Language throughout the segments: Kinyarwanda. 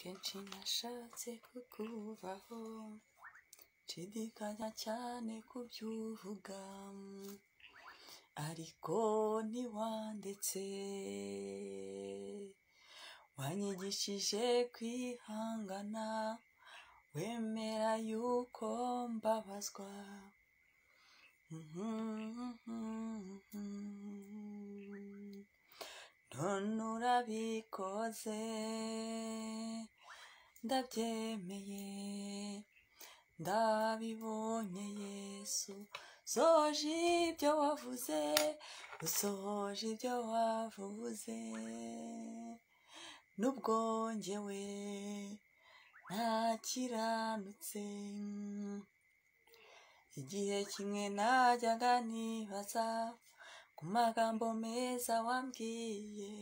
kenshi nashatse kukuvaho nshidikanya cyane kubyuvuga ariko ntiwandetse wanyigishije kwihangana wemera yuko mbabazwa none urabikoze ndabyemeye ndabibonye Yesu soje ibyo wavuze usoje ibyo wavuze nubwo njyewe ntakiranutse igihe kimwe najyaga nibaza ku magambo meza wambwiye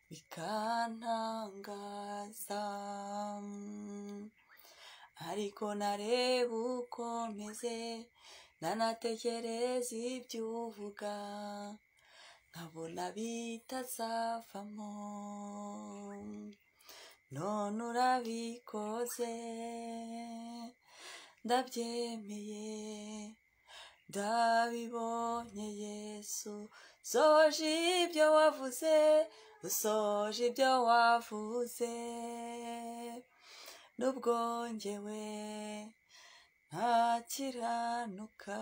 bikantangaza ariko nareba uko meze nanatekereza ibyo uvuga nkabona bitazavamo none urabikoze ndabyemeye ndabibonye Yesu soje ibyo wavuze usoje ibyo wavuze nubwo njyewe ntakiranuka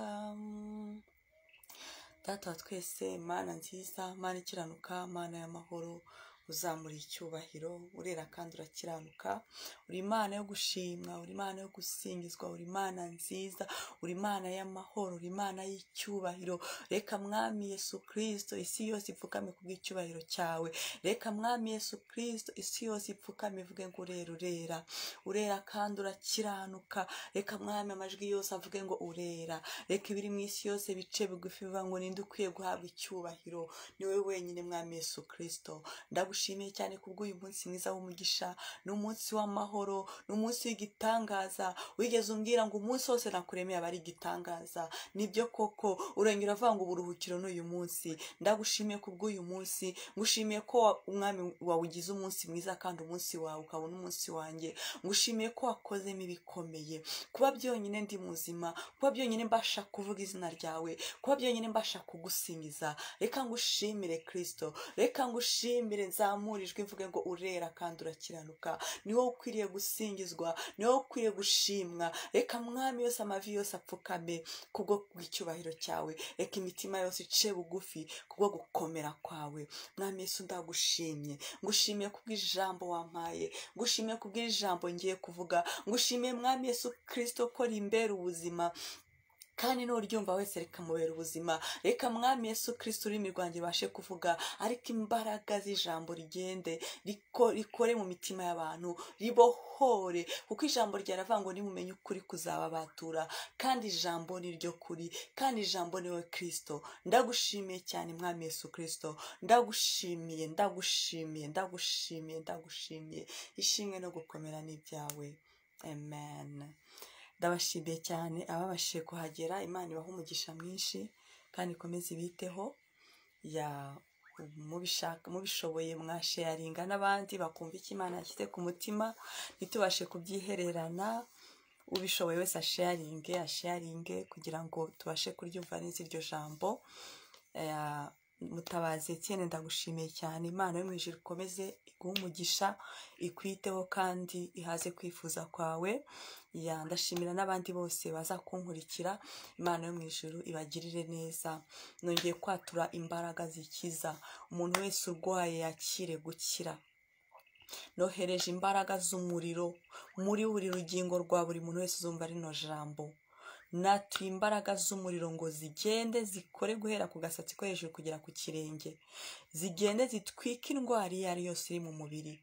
Data wa twese Mana nziza Mana ikiranuka Mana y'amahoro uzamura icyubahiro urera kandi urakiranuka uri Imana yo gushimwa uri Imana yo gusingizwa uri Imana nziza uri Imana y'amahoro uri Imana y'icyubahiro reka mwami Yesu Kristo isi yose ipfukame kubw'icyubahiro cyawe reka mwami Yesu Kristo isi yose ipfukame ivuge ngo urera kandi urakiranuka reka mwami amajwi yose avuge ngo urera reka ibiri mu isi yose bice bigufi bivuga ngo ninde ukwiye guhabwa icyubahiro ni wowe wenyine mwami Yesu Kristo ndagushimiye cyane kubw'uyu munsi mwiza w'umugisha n'umunsi w'amahoro n'umunsi w'igitangaza wigeze umbwira ngo umunsi wose nakuremeye abari igitangaza nibyo koko urengera avuga ngo uburuhukiro n'uyu munsi ndagushimiye kubw'uyu munsi ngushimiye ko umwami wawe ugize umunsi mwiza kandi umunsi wawe ukabona umunsi wanjye ngushimiye ko wakozemo ibikomeye kuba byonyine ndi muzima kuba byonyine mbasha kuvuga izina ryawe kuba byonyine mbasha kugusingiza reka ngushimire Kristo reka ngushimire nzamurijwe mvuge ngo urera kandi urakiranuka ni wowe ukwiriye gusingizwa ni wowe ukwiriye gushimwa reka mwami yose amavi yose apfukame kubwo icyubahiro cyawe reka imitima yose ice bugufi kubwo gukomera kwawe mwami Yesu ndagushimye ngushimiye kubw'ijambo wampaye ngushimiye kubw'ijambo ngiye kuvuga ngushimiye mwami Yesu Kristo ko rimbera ubuzima kandi n'uryumva wese reka mubera ubuzima reka mwami Yesu Kristo ururimi rwanjye bashe kuvuga ariko imbaraga z'ijambo rigende rikore mu mitima y'abantu ribohore kuko ijambo ryaravuga ngo nimumenye ukuri kuzababatura kandi ijambo ni ryo kuri kandi ijambo ni we Kristo ndagushimiye cyane mwami Yesu Kristo ndagushimiye ishimwe no gukomera n'ibyawe amen ndabashimiye cyane ababashije kuhagera Imana ibaha umugisha mwinshi kandi ikomeze ibiteho mubishoboye mwasharinga n'abandi bakumva icyo Imana yashyize ku mutima ntitubashe kubyihererana ubishoboye wese asharinge kugira ngo tubashe kuryumva neza iryo jambo Mutabazi Etienne ndagushimiye cyane Imana yo mu ijuru ikomeze iguhe umugisha ikwiteho kandi ihaze kwifuza kwawe ndashimira n'abandi bose baza kunkurikira Imana yo mu ijuru ibagirire neza nongeye kwatura imbaraga zikiza umuntu wese urwaye yakire gukira nohereje imbaraga z'umuriro muri buri rugingo rwa buri muntu wese uzumva rino jambo natuye imbaraga z'umuriro ngo zigende zikore guhera ku gasatsi ko hejuru kugera ku kirenge zigende zitwike indwara iyo ari yose iri mu mubiri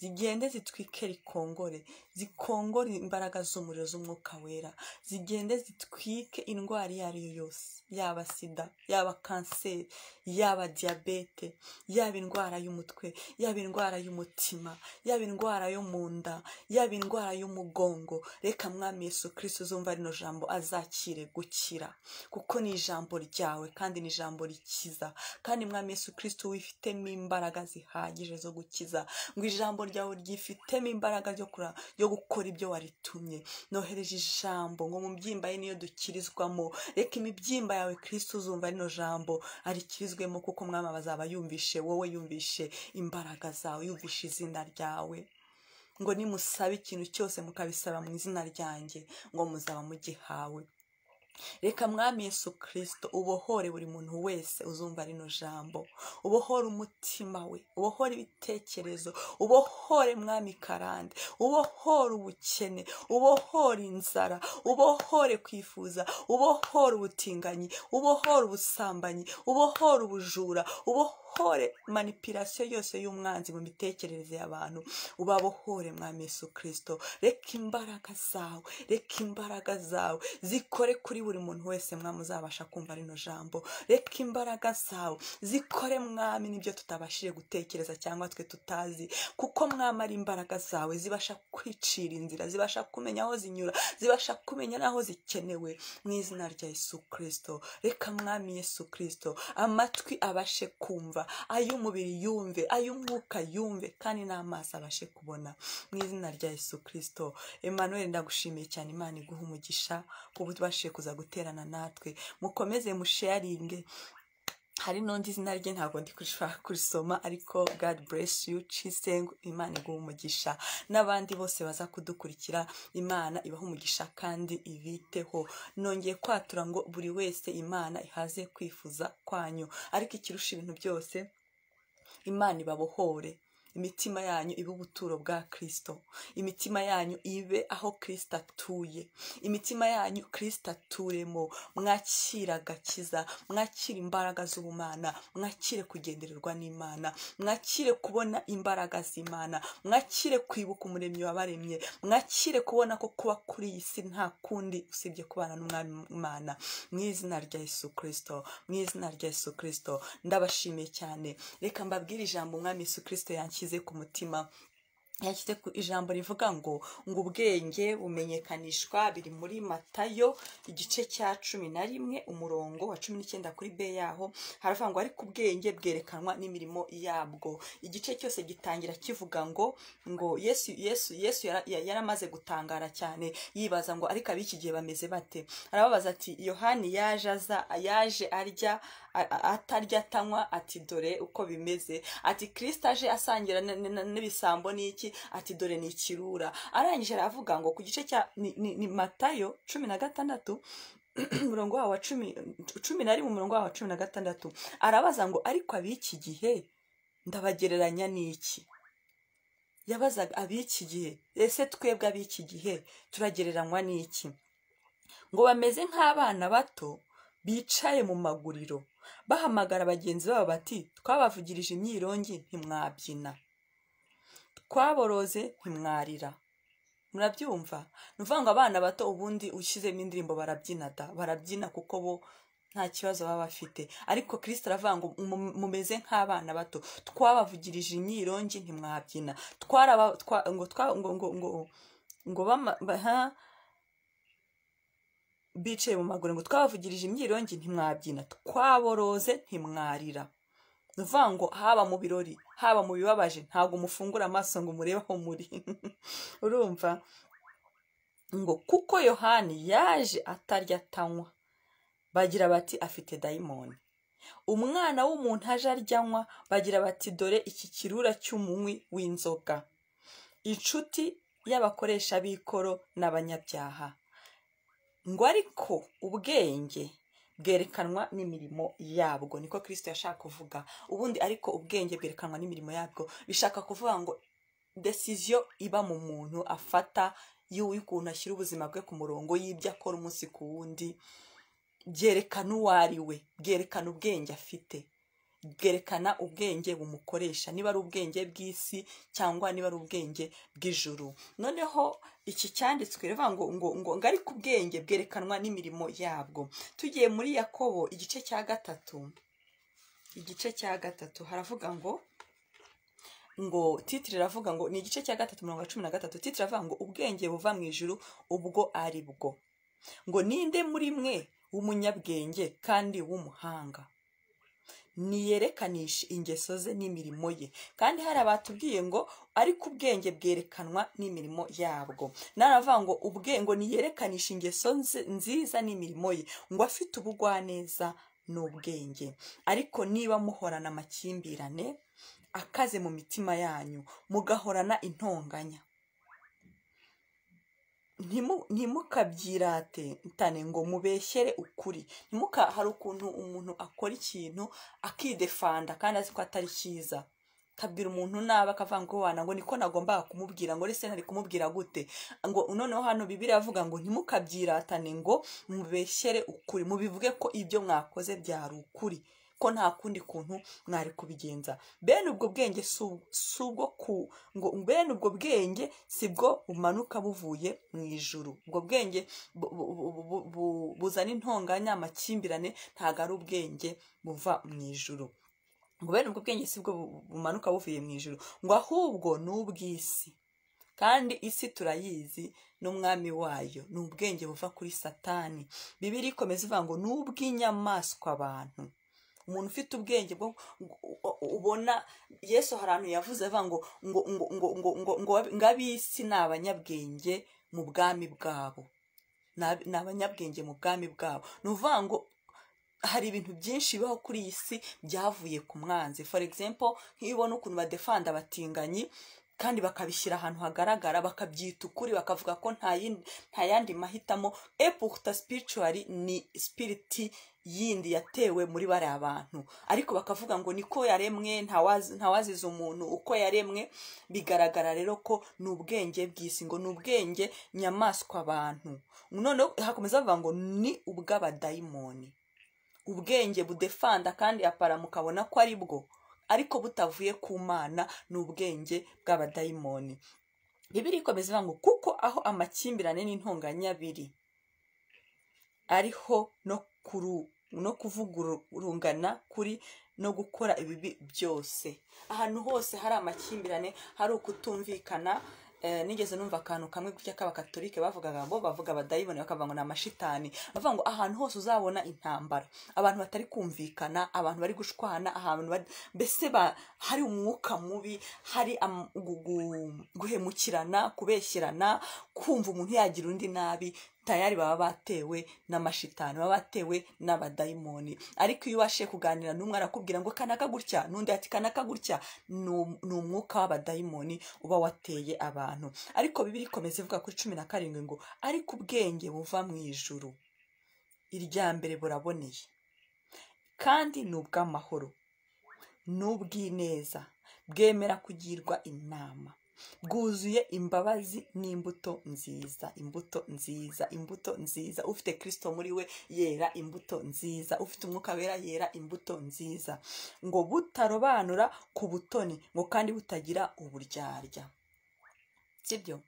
zigende zitwike rikongore zikongora imbaraga z'umuriro z'umwuka wera, zigende zitwike indwara iyo ari yo yose, yaba sida, yaba kanseri, yaba diyabete, yaba indwara y'umutwe, yaba indwara y'umutima, yaba indwara yo mu nda, yaba indwara y'umugongo. Reka mwami Yesu Kristo uzumva rino jambo azakire gukira, kuko ni ijambo ryawe kandi ni ijambo rikiza. Kandi mwami Yesu Kristo wifitemo imbaraga zihagije zo gukiza, ngo ijambo ryawe ryifitemo imbaraga yo gukora ibyo waritumye. Nohereje ijambo ngo mu mbyimba ye niyo dukirizwamo. Reka imibyimba yawe Kristo uzumva rino jambo arikirizwemo, kuko mwami bazaba yumvishe wowe, yumvishe imbaraga zawe, yumvishe izina ryawe. Ngo nimusaba ikintu cyose mukabisaba mu izina ryanjye, ngo muzaba mugihawe. Reka mwami Yesu Kristo ubohore buri muntu wese uzumva rino jambo, ubohore umutima we, ubohore ibitekerezo, ubohore mwami karande, ubohore ubukene, ubohore inzara, ubohore kwifuza, ubohore ubutinganyi, ubohore ubusambanyi, ubohore ubujura, ubohore manipulation yose y'umwanzi mu mitekerereze y'abantu, ubabohore mwami Yesu Kristo. Reka imbaraga zawe zikore kuri buri muntu wese mwami uzabasha kumva rino jambo. Reka imbaraga zawe zikore mwami nibyo tutabashije gutekereza cyangwa twe tutazi, kuko mwami ari imbaraga zawe zibasha kwicira inzira, zibasha kumenya aho zinyura, zibasha kumenya naho zikenewe, mu izina rya Yesu Kristo. Reka mwami Yesu Kristo amatwi abashe kumva, ay'umubiri yumve, ay'umwuka yumve, kandi n'amaso abashe kubona, mu izina rya Yesu Kristo. Emmanuel, ndagushimiye cyane, Imana iguha umugisha kuba tubashije kuza guterana natwe. Mukomeze musharinge. Hari n'undi izina rye ntabwo ndi kurisoma, ariko God bless you Chisengo, Imana iguha umugisha. N'abandi bose baza kudukurikira, Imana ibaha umugisha kandi ibiteho. Nongeye kwatura ngo buri wese Imana ihaze kwifuza kwanyu, ariko ikirusha ibintu byose Imana ibabohore. Imitima yanyu ibe ubuturo bwa Kristo, imitima yanyu ibe aho Kristo atuye, imitima yanyu Kristo aturemo. Mwakira agakiza, mwakira imbaraga z'ubumana, mwakire kugendererwa n'Imana, mwakire kubona imbaraga z'Imana, mwakire kwibuka umuremyi wabaremye, mwakire kubona ko kuba kuri iyi si nta kundi usibye kubana n'Umwami Imana, mu izina rya Yesu Kristo, mu izina rya Yesu Kristo. Ndabashimiye cyane. Reka mbabwire ijambo Umwami Yesu Kristo yanshyize ku mutima. Yashyize ku ijambo rivuga ngo ubwenge bumenyekanishwa, biri muri Matayo igice cya 11 umurongo wa 19 kuri B yaho haravuga ngo ariko ubwenge bwerekanwa n'imirimo yabwo. Igice cyose gitangira kivuga ngo Yesu yaramaze gutangara cyane, yibaza ngo ariko abiki gihe bameze bate. Arababaza ati Yohani yaje arya atarya atanywa, ati dore uko bimeze. Ati Kristo aje asangira n'ibisambo n'iki, ati dore ni ikirura. Arangije aravuga ngo ku gice cya ni Matayo 16 umurongo wa 11 umurongo wa 16 arabaza ngo ariko abiki gihe ndabagereranya n'iki. Yabazaga abiki gihe, ese twebwe abiki gihe turagereranywa n'iki? Ngo bameze nk'abana bato bicaye mu maguriro bahamagara bagenzi babo bati twabavugirije imyirongi ntimwabyina, twaboroze ntimwarira. Murabyumva? Nuvuga ngo abana bato ubundi ushyizemo indirimbo barabyina kuko bo nta kibazo baba bafite, ariko Kristo aravuga ngo mumeze nk'abana bato, twabavugirije imyirongi ntimwabyina, bicaye mu maguru ngo twabavugirije imyirongi ntimwabyina, twaboroze ntimwarira. Nuvuga ngo haba mu birori haba mu bibabaje ntabwo mufungura amaso ngo murebe aho muri. Urumva ngo kuko Yohani yaje atarya atanywa, bagira bati afite dayimoni. Umwana w'umuntu aje aryanywa, bagira bati dore iki kirura cy'umunywi w'inzoga, inshuti y'abakoresha b'ikoro n'abanyabyaha. Ngo ariko ubwenge bwerekanwa n'imirimo yabwo. Niko Kristo yashaka kuvuga. Ubundi ariko ubwenge bwerekanwa n'imirimo yabwo bishaka kuvuga ngo decision iba mu muntu afata y'ukuntu ashyira ubuzima bwe ku murongo, y'ibyo akora umunsi ku wundi, byerekana uwo ari we, bwerekana ubwenge afite. bwerekana ubwenge bumukoresha, niba ari ubwenge bw'isi cyangwa niba ari ubwenge bw'ijuru. Noneho iki cyanditswe rivuga ngo ariko ubwenge bwerekanwa n'imirimo yabwo. Tugiye muri Yakobo igice cya gatatu haravuga ngo titire ravuga ngo ni igice cya 3:13, titire ravuga ngo ubwenge buva mu ijuru ubwo ari bwo. Ngo ninde muri mwe w'umunyabwenge kandi w'umuhanga niyerekanisha ingeso ze n'imirimo ye. Kandi hari abatubwiye ngo ariko ubwenge bwerekanwa n'imirimo yabwo. Naravuga ngo ubwenge niyerekanisha ingeso nziza n'imirimo ye, ngo afite ubugwaneza n'ubwenge. Ariko niba muhorana amakimbirane akaze mu mitima yanyu, mugahorana intonganya, ntimukabyiratane ngo mubeshyere ukuri. Hari ukuntu umuntu akora ikintu akidefanda kandi azi ko atari cyiza, kabwira umuntu nabi akavuga ngo wana ngo niko nagombaga kumubwira, ngo rese ntari kumubwira gute. Ngo noneho hano Bibiliya avuga ngo ntimukabyiratane ngo mubeshyere ukuri, mubivuge ko ibyo mwakoze byari ukuri, ko nta kundi kuntu mwari kubigenza. Bene ubwo bwenge bene ubwo bwenge sibwo bumanuka buvuye mu ijuru. Ubwo bwenge buzana intonganya, amakimbirane, ntago ari ubwenge buva mu ijuru. Ngo bene ubwo bwenge sibwo bumanuka buvuye mu ijuru, ngo ahubwo n'ubw'isi, kandi isi turayizi n'umwami wayo, ni ubwenge buva kuri Satani. Bibiliya ikomeza ivuga ngo n'ubw'inyamaswa abantu. Umuntu ufite ubwenge bwo ubona Yesu harantu yavuze avuga ngo ab'isi ni abanyabwenge mu bwami bwabo, ni abanyabwenge mu bwami bwabo. Ni uvuga ngo hari ibintu byinshi bibaho kuri iyi si byavuye ku mwanzi. For example, nk'iyo ubona ukuntu badefanda abatinganyi kandi bakabishyira ahantu hagaragara, bakabyita ukuri, bakavuga ko nta yandi mahitamo. Pourtant spiritually ni spirit yindi yatewe muri bari abantu, ariko bakavuga ngo niko yaremwe, ntawaziza umuntu uko yaremwe. Bigaragara rero ko ni ubwenge bw'isi, ngo ni ubwenge nyamaswa abantu. None hakomeza bavuga ngo ni ubw'abadayimoni, ubwenge budefanda kandi apara mukabona ko ari bwo, ariko butavuye ku Mana, ni ubwenge bw'abadayimoni. Bibiliya ikomeza ivuga ngo kuko aho amakimbirane n'intonganya biri, ariho no kuvugurungana kuri no gukora ibibi byose. Ahantu hose hari amakimbirane, hari ukutumvikana. Nigeze numva akantu kamwe gutya k'abakatolike bavugaga ngo bavuga abadayimoni, bakavuga ngo ni amashitani. Bavuga ngo ahantu hose uzabona intambara, abantu batari kumvikana, abantu bari gushwana, ahantu mbese hari umwuka mubi, hari guhemukirana, kubeshyirana, kumva umuntu yagira undi nabi, tayari baba batewe n'amashitani, baba batewe n'abadayimoni. Ariko iyo ubashe kuganira n'umwe arakubwira ngo kanaka gutya, n'undi ati kanaka gutya, ni umwuka w'abadayimoni uba wateye abantu. Ariko Bibiliya ikomeza ivuga kuri 17 ngo ariko ubwenge buva mu ijuru, irya mbere buraboneye, kandi ni ubw'amahoro, n'ubw'ineza, bwemera kugirwa inama, bwuzuye imbabazi n'imbuto nziza. Imbuto nziza, imbuto nziza. Ufite Kristo muri we yera imbuto nziza, ufite umwuka wera yera imbuto nziza. Ngo butarobanura ku butoni, ngo kandi butagira uburyarya. Sibyo?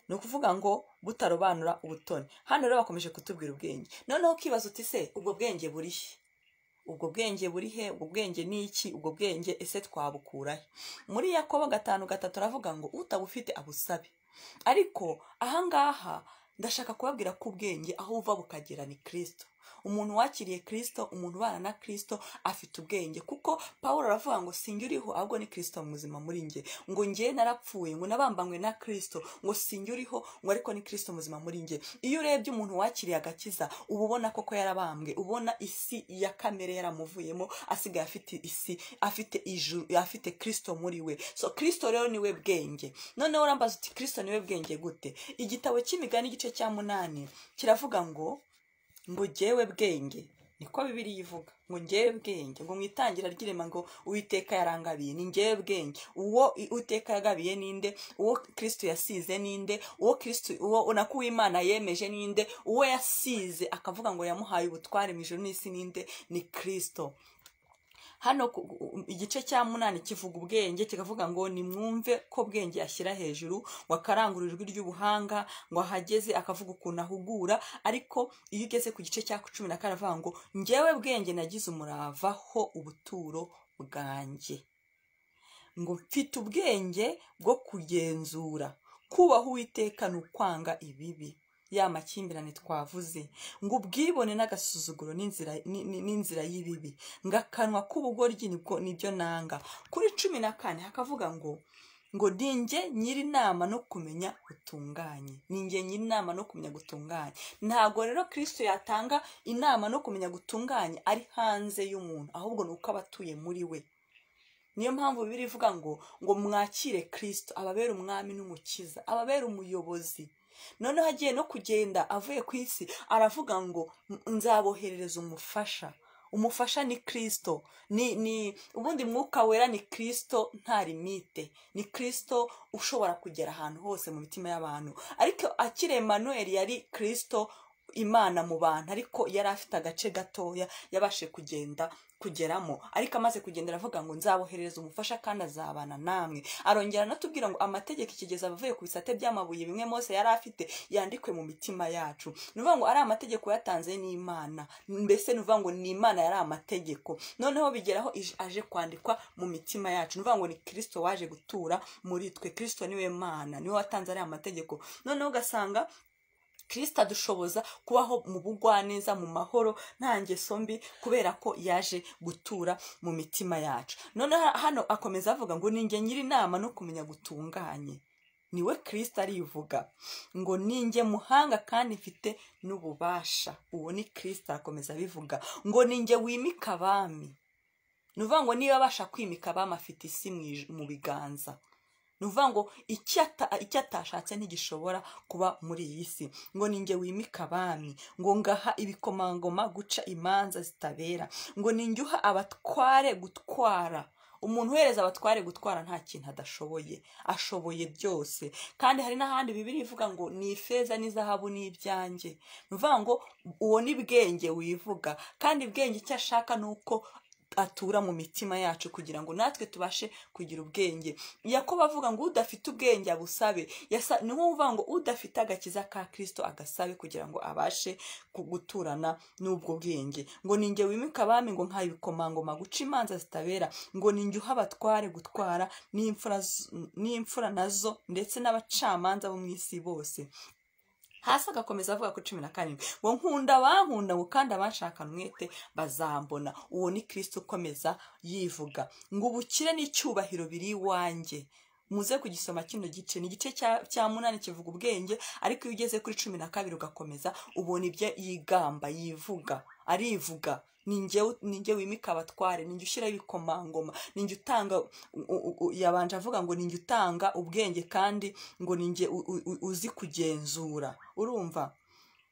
Ni ukuvuga ngo butarobanura ubutoni. Hano rero bakomeje kutubwira ubwenge. Noneho ukibaza uti se ubwo bwenge burihe? Ubwo bwenge burihe? Ubwo bwenge ni iki? Ubwo bwenge ese twabukurahe? Muri Yakobo 5:3 aravuga ngo utabufite abusabe. Ariko ahangaha ndashaka kubabwira ko ubwenge aho uva bukagera ni Kristo. Umuntu wakiriye Kristo, umuntu ubana na Kristo afite ubwenge, kuko Pawulo aravuga ngo sinjye uriho ahubwo ni Kristo muzima muri nge. Ngo nge narapfuye, ngo nabambanywe na Kristo, ngo sinjye uriho ngo ariko ni Kristo muzima muri nge. Iyo urebye umuntu wakiriye agakiza, uba ubona koko yarabambwe, ubona isi ya kamere yaramuvuyemo, asigaye afite isi, afite ijuru, afite Kristo muri we. So Kristo rero niwe bwenge. Noneho urambaza uti Kristo niwe bwenge gute? Igitabo cy'Imigani igice cya 8 kiravuga ngo jewe bwenge, niko Bibiliya ivuga, ngo ngewe bwenge, ngo mwitangira ry'irema ngo Uwiteka yarangabiye, ni ngewe bwenge. Uwo Uwiteka yagabiye ninde? Uwo Kristo yasize ninde? Uwo Kristo, uwo nakuwe Imana yemeje ninde? Uwo yasize akavuga ngo yamuhaye ubutware mu ijuru n'isi ninde? Ni Kristo. hano igice cya 8 kivuga ubwenge, kikavuga ngo nimwumve ko bwenge yashyira hejuru, ngo akarangurura ijwi ry'ubuhanga, ngo ahageze akavuga ukuntu ahugura. Ariko iyo ugeze ku gice cya 10 avuga ngo njyewe bwenge nagize umurava ho ubuturo bwanjye, ngo mfite ubwenge bwo kugenzura, kubaha Uwiteka n'ukwanga ibibi, ya makimbirane twavuze, ngo ubwibone n'agasuzuguro n'inzira y'ibibi, ngakanwa k'ubugoryi nibyo nanga. Kuri 14 hakavuga ngo ninjye nyiri inama no kumenya gutunganye, ninjye nyiri inama no kumenya gutunganye. Ntabwo rero Kristo yatanga inama no kumenya gutunganye ari hanze y'umuntu, ahubwo nuko abatuye muri we. Niyo mpamvu Bibiliya ivuga ngo mwakire Kristo ababera umwami n'umukiza, ababera umuyobozi. Noneho agiye no kugenda avuye ku isi aravuga ngo nzaboherereza umufasha. Umufasha ni Kristo, ni ubundi Mwuka Wera ni Kristo nta limite, ni Kristo ushobora kugera ahantu hose mu mitima y'abantu. Ariko akiri Emmanuel yari Kristo Imana mu bantu, ariko yari afite agace gatoya yabashe kugeramo. Ariko amaze kugenda aravuga ngo nzaboherereza umufasha kandi azabana namwe. Arongera anatubwira ngo amategeko ikigeza avuye ku bisate by'amabuye bimwe Mose yari afite yandikwe mu mitima yacu. Nuvuga ngo ari amategeko yatanze n'Imana, mbese nuvuga ngo ni Imana yari amategeko, noneho bigeraho aje kwandikwa mu mitima yacu. Nuvuga ngo ni Kristo waje gutura muri twe. Kristo niwe Mana, niwe watanze ari amategeko. Noneho ugasanga Kristo adushoboza kubaho mu bugwaneza, mu mahoro, nta ngeso mbi, kubera ko yaje gutura mu mitima yacu. None hano akomeza avuga ngo ninjye nyiri inama no kumenya gutunganye. Niwe Kristo arivuga ngo ninjye muhanga kandi mfite n'ububasha. Uwo ni Kristo akomeza bivuga ngo ninjye wimika abami. Nuvuga ngo niba abasha kwimika abami afite isi mu biganza. Nuvuga ngo icyo atashatse ntigishobora kuba muri iyi si. Ngo ninjye wimika abami, ngo ngaha ibikomangoma guca imanza zitabera, ngo ninjye uha abatware gutwara. Umuntu uhereza abatware gutwara nta kintu adashoboye, ashoboye byose. Kandi hari n'ahandi Bibiliya ivuga ngo ni ifeza n'izahabu n'ibyanjye. Nuvuga ngo uwo ni bwenge wivuga, kandi bwenge icyo ashaka nuko atura mu mitima yacu kugira ngo natwe tubashe kugira ubwenge. Yakobo avuga ngo udafite ubwenge abusabe. Niho uvuga ngo udafite agakiza ka Kristo agasabe kugira ngo abashe guturana n'ubwo bwenge. Ngo ninjye wimika abami, ngo nkaye ibikomangoma guca imanza zitabera, ngo ninjye uha abatware gutwara n'imfura nazo ndetse n'abacamanza bo mu isi bose. Hasi agakomeza avuga ku 17 ngo nkunda bankunda, ngo kandi abanshakana umwete bazambona. Uwo ni Kristo ukomeza yivuga ngo ubukire n'icyubahiro biri iwanjye. Muze kugisoma kino gice, ni igice cya 8 kivuga ubwenge, ariko iyo ugeze kuri 12 ugakomeza ubona ibyo yigamba yivuga, arivuga. Ninjye wimika abatware, ninjye ushyira ibikomangoma, ninjye utanga, yabanje avuga ngo ninjye utanga ubwenge, kandi ngo ninjye uzi kugenzura. Urumva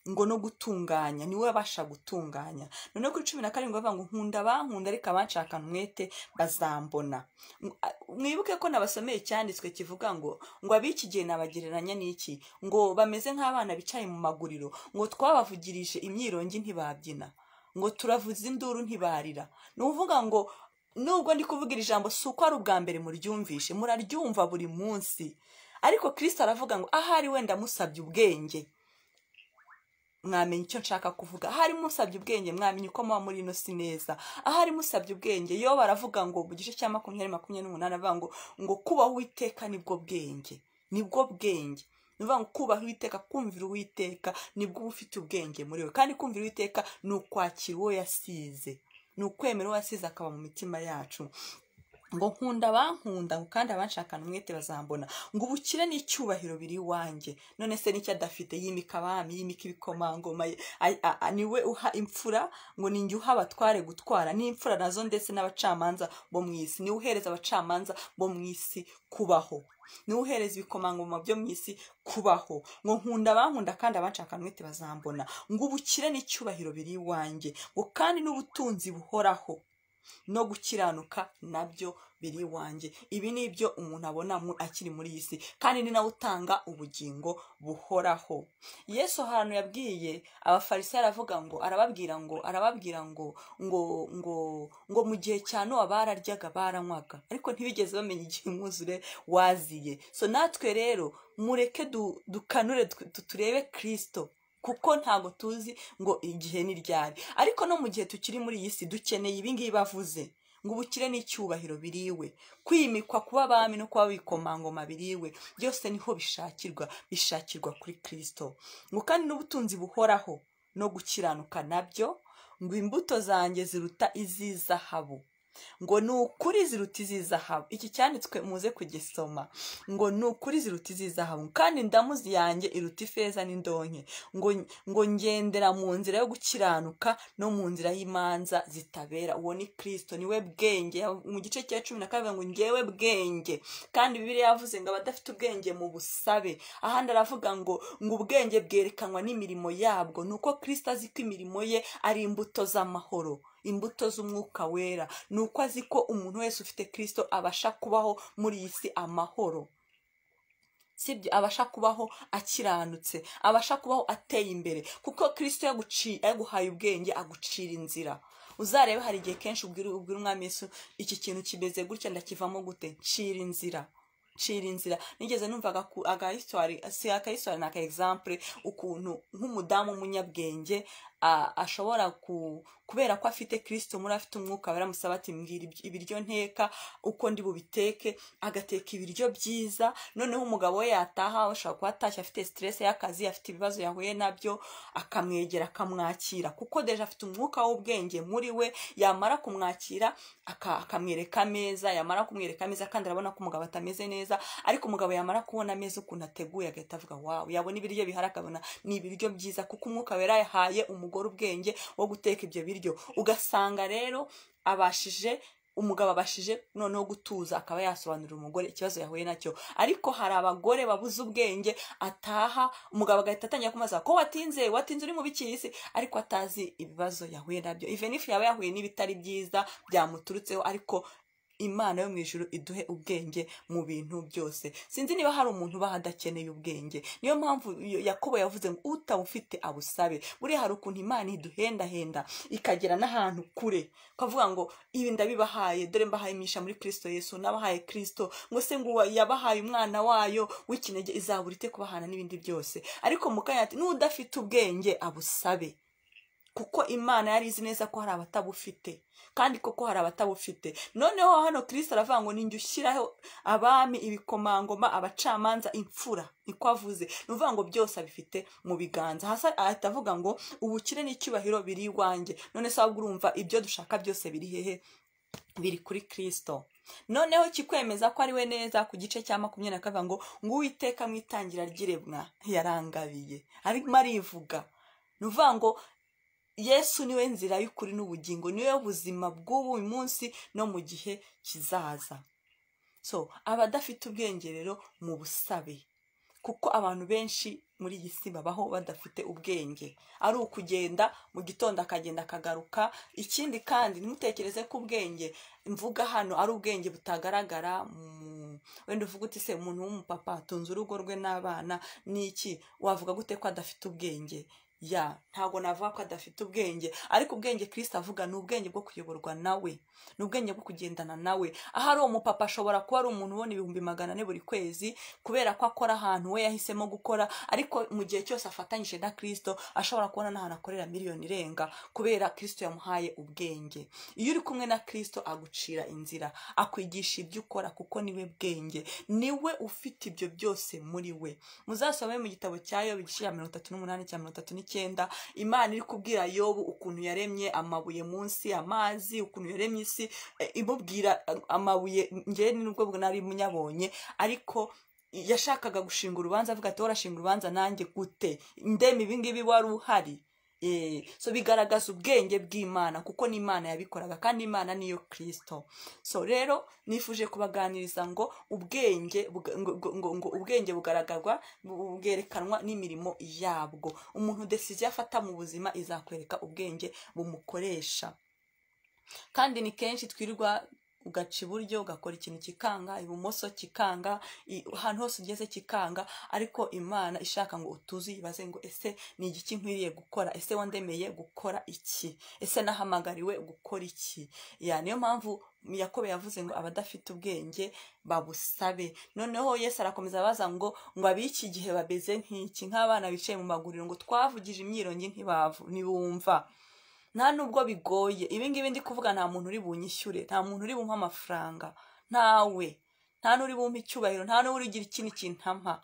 ngo no gutunganya, niwe abasha gutunganya. None kuri 17 bavuga ngo nkunda bankunda, ariko abanshakana umwete bazambona. Mwibuke ko nabasomeye cyanditswe kivuga ngo abiki gihe nabagereranya n'iki, ngo bameze nk'abana bicaye mu maguriro, ngo twabavugirije imyirongi ntibabyina, ngo turavuza induru ntibarira. Nuvuga ngo nubwo ndi kuvugira ijambo suko ari ubwa mbere muryumvishe, muraryumva buri munsi. Ariko Kristo aravuga ngo ahari wenda musabye ubwenge mwamenye icyo nshaka kuvuga. Ahari musabye ubwenge mwamenye uko muba muri ino si neza. Ahari musabye ubwenge, yo baravuga ngo mu gice cya 20:28 avuga ngo kubaho Uwiteka nibwo bwenge, nibwo bwenge. Nuvuga ngo kubaho Uwiteka, kumvira Uwiteka nibwo ufite ubwenge muri we. Kandi kumvira Uwiteka ni ukwakira uwo yasize, ni ukwemera uwo yasize akaba mu mitima yacu. Ngo nkunda bankunda, ngo kandi abanshakana umwete bazambona. Ngo ubukire n'icyubahiro biri iwanjye. None se n'icyo adafite? Yimika abami, yimika ibikomangoma, niwe uha imfura, ngo ninjye uha abatware gutwara n'imfura nazo ndetse n'abacamanza bo mu isi. Niwe uhereza abacamanza bo mu isi kubaho, niwe uhereza ibikomangoma byo mu isi kubaho. Ngo nkunda bankunda kandi abanshakana umwete bazambona. Ngo ubukire n'icyubahiro biri iwanjye, ngo kandi n'ubutunzi buhoraho. no gukiranuka nabyo biri iwanjye. Ibi ni ibyo umuntu abona akiri muri iyi si, kandi ni nawe utanga ubugingo buhoraho. Yesu ahantu yabwiye abafarisayo arababwira ngo mu gihe cya Nowa bararyaga baranywaga, ariko ntibigeze bamenya igihe umwuzure waziye. So natwe rero mureke dukanure turebe Kristo, kuko ntago tuzi ngo igihe ni ryari. Ariko no mu gihe tukiri muri iyi si dukeneye ibingibi bavuze, ngo ubukire n'icyubahiro biriwe, kwimikwa kuba abami no kuba bikomangoma biriwe, byose niho bishakirwa kuri Kristo. Ngo kandi n'ubutunzi buhoraho no gukiranuka nabyo, ngo imbuto zanjye ziruta iz'izahabu. Ngo ni ukuri ziruta iz'izahabu. Iki cyanditswe muze kugisoma. Ngo ni ukuri ziruta iz'izahabu, kandi indamuzi yanjye iruta ifeza n'indonke. Ngo ngendera mu nzira yo gukiranuka no mu nzira y'imanza zitabera. Uwo ni Kristo, niwe bwenge. Mu gice cya 12 ngo ngewe bwenge, kandi Bibiliya yavuze ngo abadafite ubwenge mu busabe. Ahandi aravuga ngo ubwenge bwerekanwa n'imirimo yabwo. Nuko Kristo azi ko imirimo ye ari imbuto z'amahoro, imbuto z'umwuka wera. Nuko azi ko umuntu wese ufite Kristo abasha kubaho muri iyi si amahoro, sibyo? Abasha kubaho akiranutse, abasha kubaho ateye imbere, kuko Kristo yaguhaye ubwenge agucira inzira. Uzarebe hari igihe kenshi ubwira umwami Yesu, iki kintu kimeze gutya ndakivamo gute? Cira inzira. Nigeze numvaga agahistoire n'aka example ukuntu nk'umudamu umunyabwenge ashobora kubera ko afite Kristo, muri afite umwuka baramusaba ati mbwira ibiryo nteka uko ndi bubiteke, agateka ibiryo byiza. Noneho umugabo we yataha, ashobora kuba atashye afite stress y'akazi, afite ibibazo yahuye nabyo, akamwegera akamwakira, kuko deje afite umwuka w'ubwenge muri we. Yamara kumwakira akamwereka ameza, yamara kumwereka ameza kandi arabona ko umugabo atameze neza, ariko umugabo yamara kubona ameza ukuntu ateguye agahita avuga wow, yabona ibiryo bihari akabona ni ibiryo byiza, kuko umwuka wera yahaye umugore ubwenge wo guteka ibyo biryo. Ugasanga rero umugabo abashije noneho gutuza, akaba yasobanurira umugore ikibazo yahuye nacyo. Ariko hari abagore babuze ubwenge, ataha umugabo agahita atangira kumaza ko watinze uri mu bikisi, ariko atazi ibibazo yahuye nabyo. Even if yaba yahuye n'ibitari byiza byamuturutseho, ariko Imana yo mu ijuru iduhe ubwenge mu bintu byose. Sinzi niba hari umuntu ubaho adakeneye ubwenge. Niyo mpamvu Yakobo yavuze ngo utabufite abusabe. Buriya hari ukuntu Imana iduhendahenda ikagera n'ahantu kure, kavuga ngo ibi ndabibahaye, dore mbahaye imisha muri Kristo Yesu, nabahaye Kristo. Ngo se ngo yabahaye umwana wayo w'ikinege, izaburite kubahana n'ibindi byose. Ariko mukanya ati n'udafite ubwenge abusabe, kuko Imana yari izi neza ko hari abatabufite, kandi koko hari abatabufite. Noneho hano Kristo aravuga ngo ninjye ushyiraho abami, ibikomangoma, abacamanza, imfura. Niko avuze. Nuvuga ngo byose abifite mu biganza. Hasa ahita avuga ngo ubukire n'icyubahiro biri iwanjye. None se ahubwo urumva ibyo dushaka byose biri hehe? Biri kuri Kristo. Noneho kikwemeza ko ari we neza, ku gice cya 20 akavuga ngo Uwiteka mu itangira ry'iremwa yarangabiye. Ariko arivuga. Nuvuga ngo Yesu niwe nzira y'ukuri n'ubugingo, niwe buzima bw'ubu munsi no mu gihe kizaza. So abadafite ubwenge rero mu busabe, kuko abantu benshi muri iyi si babaho badafite ubwenge. Ari ukugenda mu gitondo akagenda akagaruka. Ikindi kandi ntimutekereze ko ubwenge mvuga hano ari ubwenge butagaragara. Wenda uvuga uti se umuntu w'umupapa atunze urugo rwe n'abana n'iki, wavuga gute ko adafite ubwenge? Ntago navuga ko adafite ubwenge, ariko ubwenge Kristo avuga ni ubwenge bwo kuyoborwa nawe, ni ubwenge bwo kugendana nawe. Ahari uwo mupapa ashobora kuba ari umuntu ubona 400 buri kwezi kubera ko akora ahantu we yahisemo gukora, ariko mu gihe cyose afatanyije na Kristo ashobora kubona n'ahantu akorera miliyoni irenga, kubera Kristo yamuhaye ubwenge. Iyo uri kumwe na Kristo agucira inzira, akwigisha ibyo ukora, kuko niwe bwenge, niwe ufite ibyo byose muri we. Muzasome mu gitabo cya Yobu igice cya 38 cya 39, Imana iri kubwira Yobu ukuntu yaremye amabuye munsi amazi, ukuntu yaremye isi, imubwira amabuye. Ngewe nubwo nari munyabonye, ariko yashakaga gushinga urubanza, avuga ati warashinga urubanza nanjye gute? Ndeme ibingibi wari uhari. So bigaragaza ubwenge bw'Imana, kuko n'Imana yabikoraga, kandi Imana niyo Kristo. So rero nifuje kubaganiriza ngo ubwenge bugaragarwa, bwerekanwa n'imirimo yabwo. Umuntu decision afata mu buzima izakwereka ubwenge bumukoresha. kandi ni kenshi twirirwa ugaca iburyo ugakora ikintu kikanga, ibumoso kikanga, ahantu hose ugeze kikanga, ariko Imana ishaka ngo utuze yibaze ngo ese ni igiki nkwiriye gukora, ese wandemeye gukora iki, ese nahamagariwe gukora iki. Niyo mpamvu Yakobo yavuze ngo abadafite ubwenge babusabe. Noneho Yesu arakomeza abaza ngo ab'iki gihe babeze nk'iki, nk'abana bicaye mu maguriro ngo twavugije imyirongi ntibumva. Nta nubwo bigoye, ibi ngibi ndi kuvuga nta muntu uri bunyishyure, nta muntu uri bumpa amafaranga, ntawe, nta n'uri bumpa icyubahiro, nta n'uri ugira ikindi kintu ampa.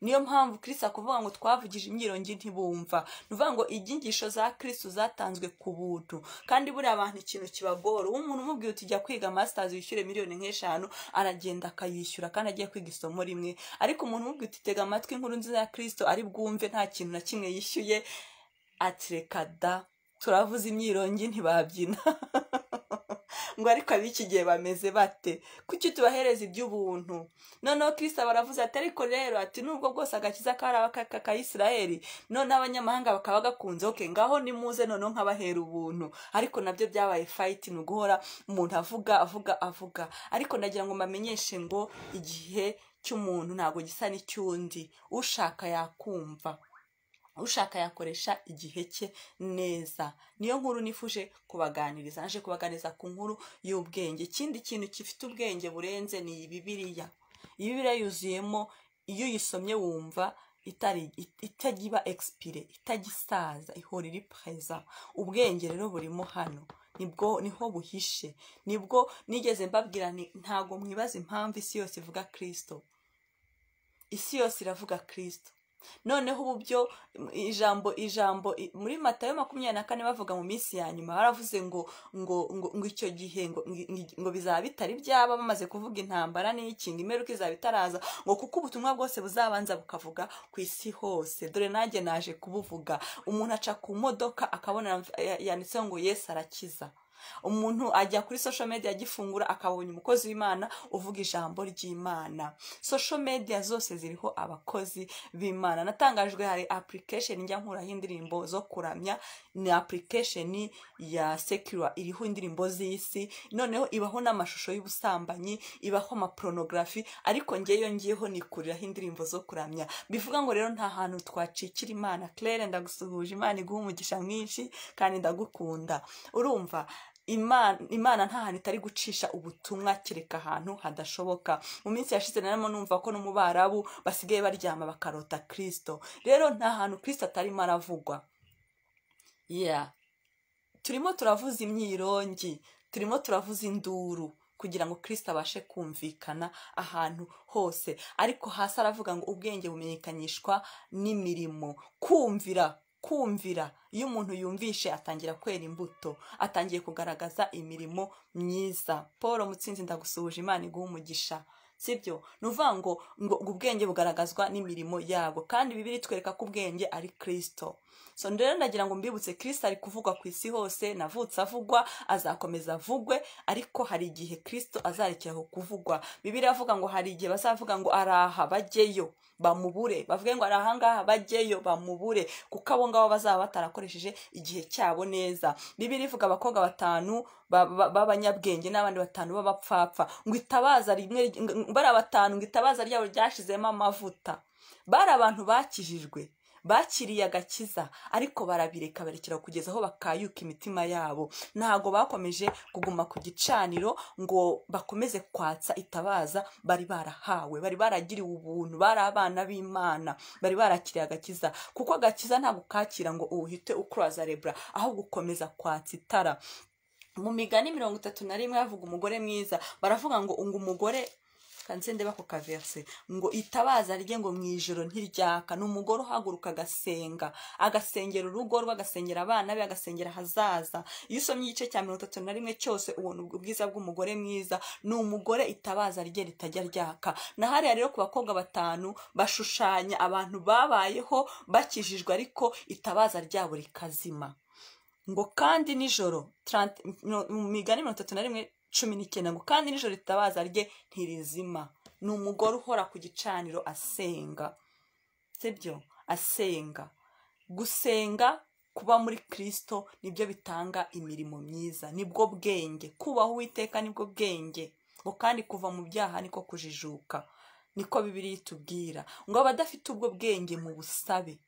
Niyo mpamvu Kristo akuvuga ngo twavugije imyirongi ntibumva. Nuvuga ngo inyigisho za Kristo zatanzwe ku buntu, kandi buri abantu ikintu kibagora. Umuntu umubwiye uti jya kwiga masters wishyure miliyoni nk'eshanu, aragenda akayishyura kandi agiye kwiga isomo rimwe. Ariko umuntu umubwiye uti tega amatwi inkuru nziza ya Kristo, ari bwumve nta kintu na kimwe yishyuye, ati reka da, turavuze imyirongi ntibabyina. Ngo ariko ab'iki gihe bameze bate? Kuki tubahereza iby'ubuntu? Noneho Kristo baravuze ati ariko rero ati nubwo bwose agakiza karaba ka Isiraheli, none abanyamahanga bakaba gakunze, ngaho nimuze noneho nkabahera ubuntu. Ariko nabyo byabaye fight, ni uguhora umuntu avuga. Ariko ndagira ngo mbamenyeshe ngo igihe cy'umuntu ntabwo gisa n'icyundi. Ushaka yakumva, ushaka yakoresha igihe cye neza. Niyo nkuru nifuje kubaganiriza, naje kubaganiriza ku nkuru y'ubwenge. Ikindi kintu gifite ubwenge burenze ni Bibiliya. Bibiliya yuzuyemo, iyo uyisomye wumva itagiba expire, itagisaza, ihora iri preza. Ubwenge rero burimo hano, niho buhishe. Nibwo nigeze mbabwira ntago mwibaza impamvu isi yose ivuga Kristo. Isi yose iravuga Kristo. Noneho ubu byo ijambo muri Matayo 24 bavuga mu minsi ya nyuma, baravuze ngo icyo gihe ngo bizaba bitari byaba, bamaze kuvuga intambara n'iki, imperuka izaba itaraza, ngo kuko ubutumwa bwose buzabanza bukavuga ku isi hose. Dore nanjye naje kubuvuga. Umuntu aca ku modoka akabona yanditseho ngo Yesu arakiza. Umuntu ajya kuri social media agifungura akabonye umukozi w'Imana uvuga ijambo ry'Imana. Social media zose ziriho abakozi b'Imana. Natangajwe hari application njya nkuraho indirimbo zo kuramya, ni application ya Secular iriho indirimbo z'isi. Noneho ibaho n'amashusho y'ubusambanyi, ibaho ama pornography, ariko ngeyo ngiyeho nikuriraho indirimbo zo kuramya. Bivuga ngo rero nta hantu twacikira Imana. Claire, ndagusuhuje, Imana iguha umugisha mwinshi kandi ndagukunda. Urumva Imana nta hantu itari gucisha ubutumwa kereka ahantu hadashoboka. Mu minsi yashize narimo numva ko no mu Barabu basigaye baryama bakarota Kristo. Rero nta hantu Kristo atarimo aravugwa. Turimo turavuza imyirongi, turimo turavuza induru kugira ngo Kristo abashe kumvikana ahantu hose. Ariko hasi aravuga ngo ubwenge bumenyekanishwa n'imirimo. Kumvira, iyo umuntu yumvishe atangira kwera imbuto, atangiye kugaragaza imirimo myiza. Paul Mutsinzi, ndagusuhuje, Imana iguha umugisha. Sibyo, nuvuga ngo ubwenge bugaragazwa n'imirimo yabwo, kandi Bibiliya itwereka ko ubwenge ari Kristo. So rero ndagira ngo mbibutse, Kristo ari kuvugwa ku isi hose, navutse avugwa, azakomeza avugwe, ariko hari igihe Kristo azarekeraho kuvugwa. Bibiliya avuga ngo hari igihe bazavuga ngo araha bajyeyo bamubure, bavuge ngo araha ngaha bajyeyo bamubure, kuko abo ngabo bazaba batarakoresheje igihe cyabo neza. Bibiliya ivuga abakobwa 5 b'abanyabwenge n'abandi 5 b'abapfapfa, ngo itabaza rimwe bari 5 ngo itabaza ryabo ryashizemo amavuta. Bari abantu bakijijwe, bakiriye agakiza, ariko barabireka barekera kugeza aho bakayuka imitima yabo. Ntago bakomeje kuguma ku gicaniro ngo bakomeze kwatsa itabaza bari barahawe, bari baragiriwe ubuntu, bari abana b'Imana, bari barakiriye agakiza. Kuko agakiza ntago kakira ngo uhite ukuraza rebra, aho gukomeza kwatsa itara. Mu Migani 31 bavuga umugore mwiza, baravuga ngo umugore kansende bako kaverse ngo itabaza rye ngo mwijoro ntiryaka. N'umugore uhaguruka agasengera urugo rwe, agasengera abana be, agasengera hazaza. Iyo usomye igice cya 31 cyose ubona ubwiza bw'umugore mwiza. N'umugore itabaza rye ritajya ryaka. Na hariya rero ku bakobwa 5 bashushanya abantu babayeho bakijijwe, ariko itabaza ryabo rikazima. Ngo kandi nijoro mu Migani 31:19 ngo kandi nijoro itabaza rye ntirizima. Ni umugore uhora ku gicaniro asenga. Sibyo, asenga. Gusenga kuba muri Kristo nibyo bitanga imirimo myiza, nibwo bwenge. Kubaho Uwiteka nibwo bwenge, ngo kandi kuva mu byaha niko kujijuka, niko Bibiliya itubwira. Ngo abadafite ubwo bwenge mu busabe,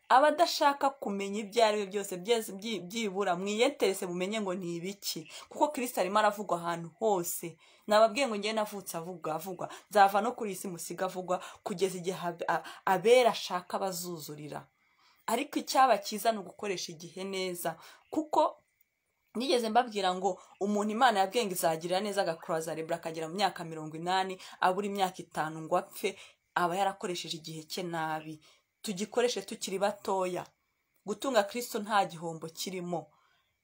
abadashaka kumenya ibyo ari byo byose byibura mwiyenterese mumenye ngo ni ibiki, kuko Kristo arimo aravugwa ahantu hose. Nababwiye ngo ngiye navutse avugwa, nzava no kuri isi musiga avugwa kugeza igihe abera ashaka bazuzurira. Ariko icyaba cyiza ni ugukoresha igihe neza, kuko nigeze mbabwira ngo umuntu Imana yabwiye ngo izagirira neza agakuraza rebura akagera mu myaka 80, abura imyaka 5 ngo apfe, aba yarakoresheje igihe cye nabi. Tugikoreshe tukiri batoya. Gutunga Kristo nta gihombo kirimo,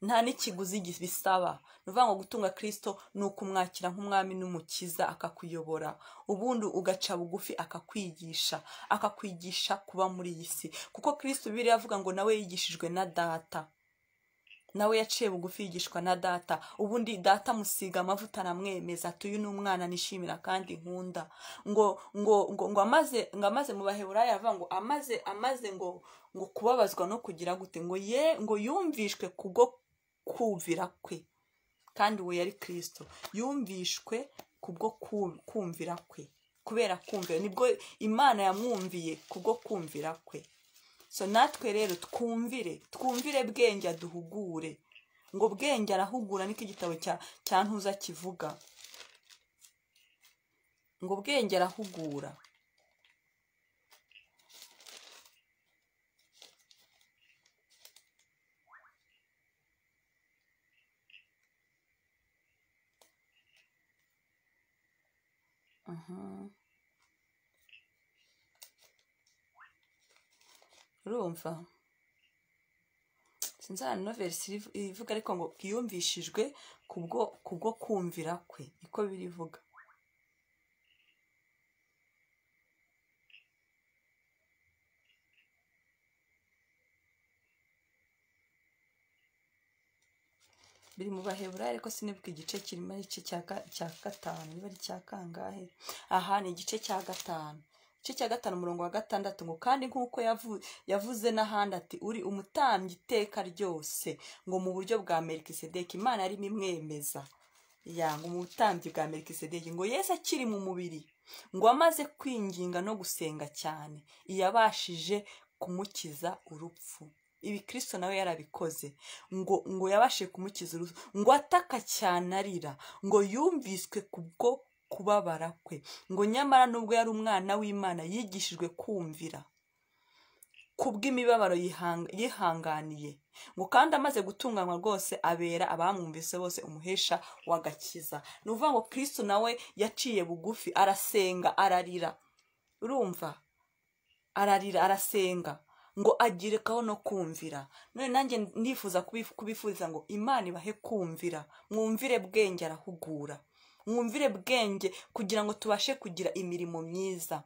nta n'ikiguzi bisaba. Nuvuga ngo gutunga Kristo ni ukumwakira nk'umwami n'umukiza, akakuyobora, ubundi ugaca bugufi, akakwigisha kuba muri iyi si. Kuko Kristo Bibiliya avuga ngo nawe yigishijwe na Data, nawe yaciye bugufi yigishwa na Data, ubundi Data musiga amavuta aramwemeza, ati uyu ni umwana nishimira kandi nkunda. ngo amaze mu Baheburayo avuga ngo amaze ngo kubabazwa no kugira gute, ngo yumvishwe kubwo kumvira kwe. Kandi uwo yari Kristo, yumvishwe kubwo kumvira kwe. Kubera kumvira nibwo Imana yamwumviye, kubwo kumvira kwe. So natwe rero twumvire bwenge aduhugure. Ngo bwenge arahugura, niko igitabo cya Ntuza kivuga. Ngo bwenge arahugura. Urumva? Sinzana no verse ivuga, ariko ngo yumvishijwe kubwo kumvira kwe, niko birivuga. Biri mu Baheburayo ariko sinibuka igice kirimo, igice cya 5, niba ari cya kangahe. Aha ni igice cya 5, igice cya 5 umurongo wa 6. Ngo kandi nk'uko yavuze n'ahandi ati uri umutambyi iteka ryose, ngo mu buryo bwa Melikisedeki. Imana yarimo imwemeza, ngo mu butambyi bwa Melikisedeki. Ngo Yesu akiri mu mubiri, ngo amaze kwinginga no gusenga cyane, iyabashije kumukiza urupfu. Ibi Kristo nawe yarabikoze, ngo yabashije kumukiza urupfu, ngo ataka cyane arira, ngo yumviswe kubwo kubabara kwe. Ngo nyamara nubwo yari umwana w'Imana yigishijwe kumvira kubw'imibabaro yihanganiye. Ngo kandi amaze gutunganywa rwose abera abamwumvise bose umuhesha w'agakiza. Ni ukuvuga ngo Kristo nawe yaciye bugufi, arasenga, ararira. Urumva? Ararira, arasenga, ngo agirekaho no kumvira. None nanjye ndifuza kubifuriza ngo Imana ibahe kumvira. Mwumvire bwenge arahugura, mwumvire bwenge kugira ngo tubashe kugira imirimo myiza.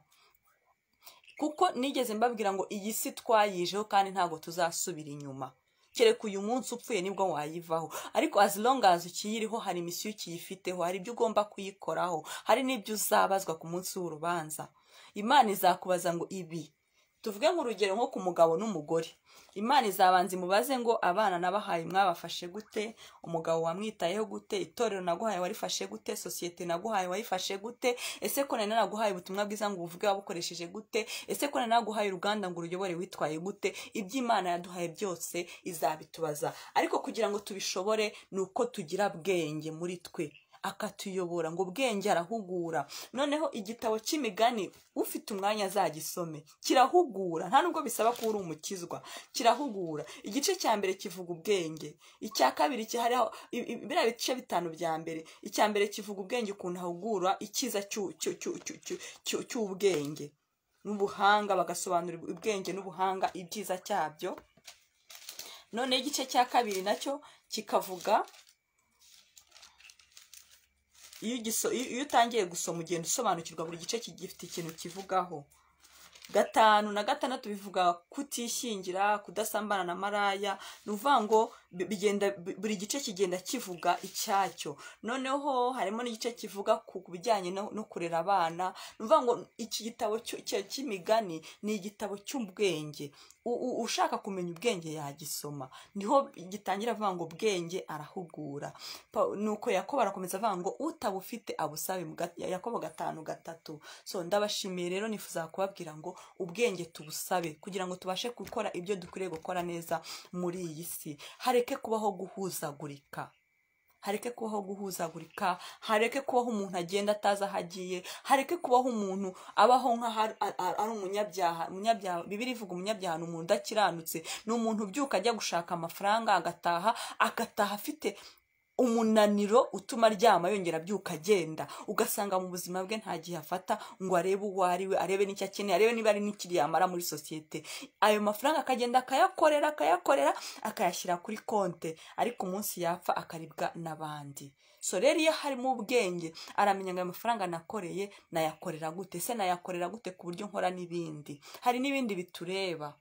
Kuko nigeze mbabwira ngo iyi si twayijeho kandi ntago tuzasubira inyuma. Kereka uyu munsi upfuye nibwo wayivaho, ariko as long as ukiyiriho hari misiyo ukiyifiteho, hari ibyo ugomba kuyikoraho, hari n'ibyo uzabazwa ku munsi w'urubanza. Imana izakubaza ngo ibi, tuvuge nk'urugero nko ku mugabo n'umugore. Imana izabanza imubaze ngo abana nabahaye mwabafashe gute, umugabo wamwitayeho gute, itorero naguhaye warifashe gute, sosiyete naguhaye wayifashe gute, ese ko nari naguhaye ubutumwa bwiza ngo uvuge wabukoresheje gute, ese ko nari naguhaye uruganda ngo uruyobore witwaye gute. Iby'Imana yaduhaye byose izabitubaza, ariko kugira ngo tubishobore ni uko tugira bwenge muri twe, akatuyobora. Ngo bwenge arahugura. Noneho igitabo cy'Imigani ufite umwanya azagisome, kirahugura, nta nubwo bisaba ko uri umukizwa, kirahugura. Igice cya mbere kivuga ubwenge, icya kabiri hariho biriya bice 5 bya mbere. Icya mbere kivuga ubwenge, ukuntu ahugura ikiza cy'ubwenge n'ubuhanga, bagasobanura ubwenge n'ubuhanga ibyiza cyabyo. None igice cya kabiri nacyo kikavuga, iyo utangiye gusoma ugenda usobanukirwa buri gice gifite ikintu kivugaho. 5 na 6 bivuga kutishyingira, kudasambana na maraya. Nuvuga ngo buri gice kigenda kivuga icyacyo. Noneho harimo n'igice kivuga ku bijyanye no kurera abana. Numva ngo iki gitabo cy'imigani ni igitabo cy'ubwenge. Ushaka kumenya ubwenge yagisoma. Niho gitangira avuga ngo ubwenge arahugura. Nuko Yakobo arakomeza avuga ngo utabufite abusabe, Yakobo 5:3. So ndabashimiye rero, nifuza kubabwira ngo ubwenge tubusabe kugira ngo tubashe gukora ibyo dukwiriye gukora neza muri iyi si. Hareke kubaho guhuzagurika, hareke kubaho guhuzagurika, hareke kubaho umuntu agenda ataza ahagiye, hareke kubaho umuntu abaho ari umunyabyaha. Bibiri ivuga umunyabyaha ni umuntu udakiranutse, ni umuntu ubyuka ajya gushaka amafaranga agataha afite umunaniro utuma aryama yongera abyuka agenda. Ugasanga mu buzima bwe nta gihe afata ngo arebe uwo ari we, arebe n'icyo akeneye, arebe niba ari n'ikiri yamara muri sosiyete. Ayo mafaranga akagenda akayakorera akayashyira kuri konte, ariko umunsi yapfa akaribwa n'abandi. So rero iyo harimo ubwenge aramenya ngo ayo mafaranga nakoreye nayakorera gute, se nayakorera gute ku buryo nkora n'ibindi. Hari n'ibindi bitureba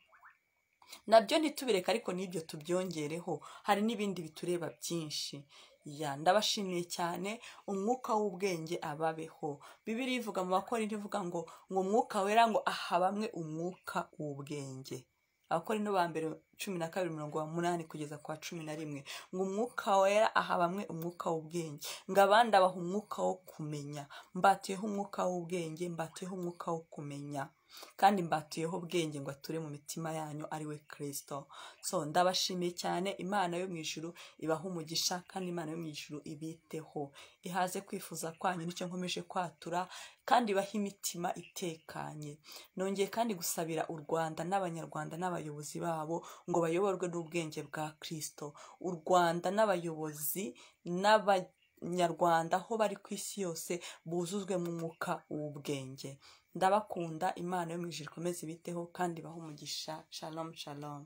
nabyo ntitubireka, ariko n'ibyo tubyongereho. Hari n'ibindi bitureba byinshi. Ndabashimiye cyane. Umwuka w'ubwenge ababeho. Bibiri ivuga mu Bakorinto ivuga ngo umwuka wera ngo aha bamwe umwuka w'ubwenge. Abakorinto ba mbere 12:8 kugeza kwa 11 ngo umwuka wera aha bamwe umwuka w'ubwenge, ngo abandi abaha umwuka wo kumenya. Mbatuyeho umwuka w'ubwenge, mbatuyeho umwuka wo kumenya, kandi mbatuyeho ubwenge ngo ature mu mitima yanyu ari we Kristo. So ndabashimiye cyane. Imana yo mu ijuru ibaha umugisha, kandi Imana yo mu ijuru ibiteho, ihaze kwifuza kwanyu nicyo nkomeje kwatura, kandi ibaha imitima itekanye. Nongeye kandi gusabira u Rwanda n'abanyarwanda n'abayobozi babo ngo bayoborwe n'ubwenge bwa Kristo. U Rwanda n'abayobozi n'abanyarwanda aho bari ku isi yose buzuzwe mu mwuka w'ubwenge. Ndabakunda. Imana yo mu ijuru ikomeze ibiteho kandi ibahe umugisha. Shalom shalom.